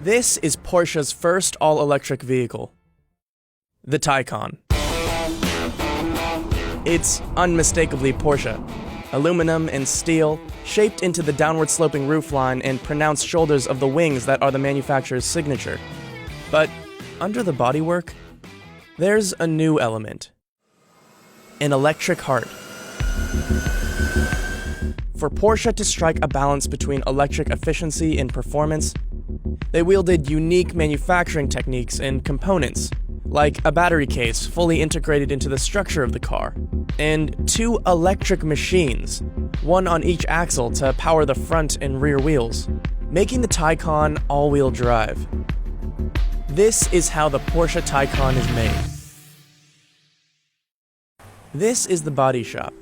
This is Porsche's first all-electric vehicle, the Taycan. It's unmistakably Porsche. Aluminum and steel, shaped into the downward-sloping roofline and pronounced shoulders of the wings that are the manufacturer's signature. But under the bodywork, there's a new element. An electric heart. For Porsche to strike a balance between electric efficiency and performance, they wielded unique manufacturing techniques and components, like a battery case fully integrated into the structure of the car, and two electric machines, one on each axle to power the front and rear wheels, making the Taycan all-wheel drive. This is how the Porsche Taycan is made. This is the body shop.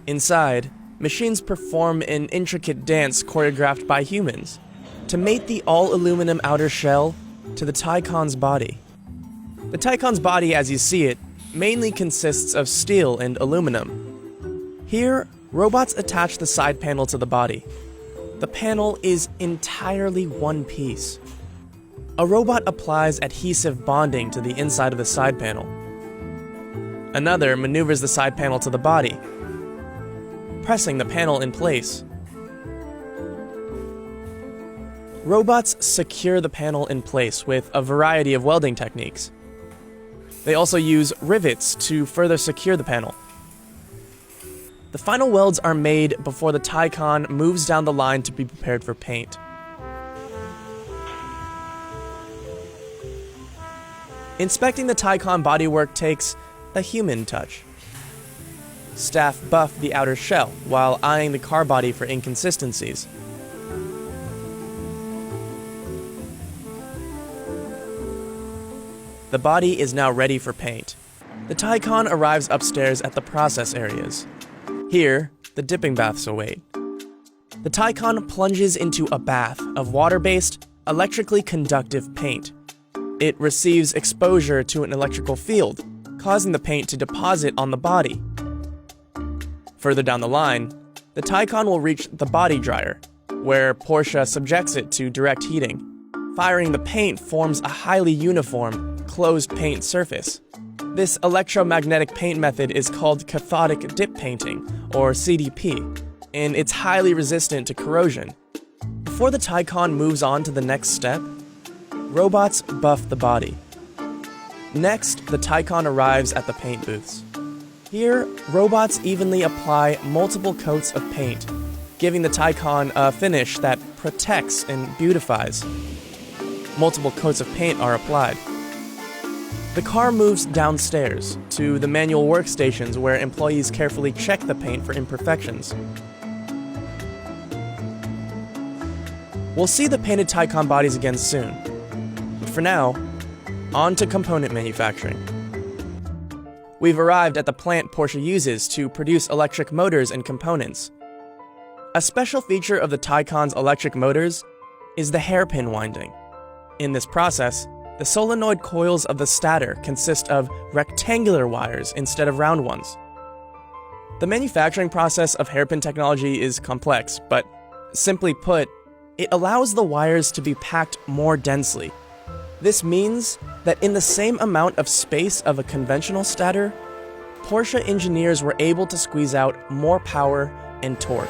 Inside, machines perform an intricate dance choreographed by humans to mate the all-aluminum outer shell to the Taycan's body. The Taycan's body, as you see it, mainly consists of steel and aluminum. Here, robots attach the side panel to the body. The panel is entirely one piece. A robot applies adhesive bonding to the inside of the side panel. Another maneuvers the side panel to the body, pressing the panel in place. Robots secure the panel in place with a variety of welding techniques. They also use rivets to further secure the panel. The final welds are made before the Taycan moves down the line to be prepared for paint. Inspecting the Taycan bodywork takes a human touch. Staff buff the outer shell while eyeing the car body for inconsistencies. The body is now ready for paint. The Taycan arrives upstairs at the process areas. Here, the dipping baths await. The Taycan plunges into a bath of water-based, electrically conductive paint. It receives exposure to an electrical field, causing the paint to deposit on the body. Further down the line, the Taycan will reach the body dryer, where Porsche subjects it to direct heating. Firing the paint forms a highly uniform, closed paint surface. This electromagnetic paint method is called cathodic dip painting, or CDP, and it's highly resistant to corrosion. Before the Taycan moves on to the next step, robots buff the body. Next, the Taycan arrives at the paint booths. Here, robots evenly apply multiple coats of paint, giving the Taycan a finish that protects and beautifies. Multiple coats of paint are applied. The car moves downstairs to the manual workstations where employees carefully check the paint for imperfections. We'll see the painted Taycan bodies again soon. But for now, on to component manufacturing. We've arrived at the plant Porsche uses to produce electric motors and components. A special feature of the Taycan's electric motors is the hairpin winding. In this process, the solenoid coils of the stator consist of rectangular wires instead of round ones. The manufacturing process of hairpin technology is complex, but simply put, it allows the wires to be packed more densely. This means that in the same amount of space of a conventional stator, Porsche engineers were able to squeeze out more power and torque.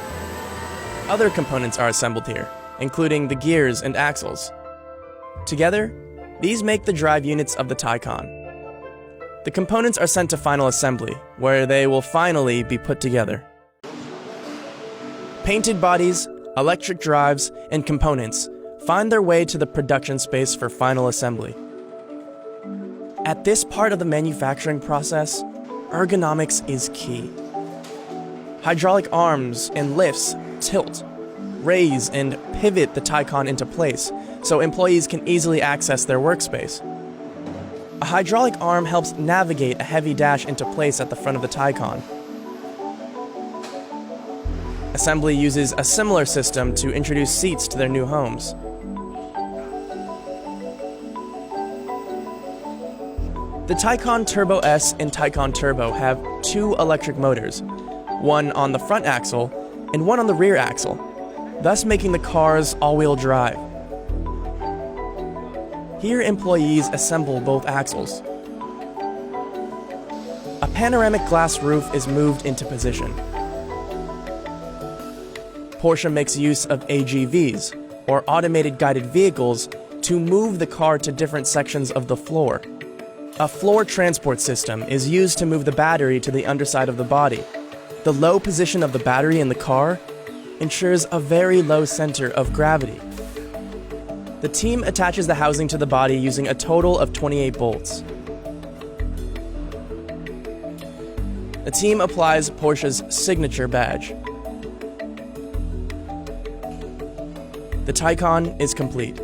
Other components are assembled here, including the gears and axles. Together, these make the drive units of the Taycan. The components are sent to final assembly, where they will finally be put together. Painted bodies, electric drives, and components find their way to the production space for final assembly. At this part of the manufacturing process, ergonomics is key. Hydraulic arms and lifts tilt, raise, and pivot the Taycan into place so employees can easily access their workspace. A hydraulic arm helps navigate a heavy dash into place at the front of the Taycan. Assembly uses a similar system to introduce seats to their new homes. The Taycan Turbo S and Taycan Turbo have two electric motors, one on the front axle and one on the rear axle, thus making the cars all-wheel drive. Here, employees assemble both axles. A panoramic glass roof is moved into position. Porsche makes use of AGVs, or automated guided vehicles, to move the car to different sections of the floor. A floor transport system is used to move the battery to the underside of the body. The low position of the battery in the car ensures a very low center of gravity. The team attaches the housing to the body using a total of 28 bolts. The team applies Porsche's signature badge. The Taycan is complete.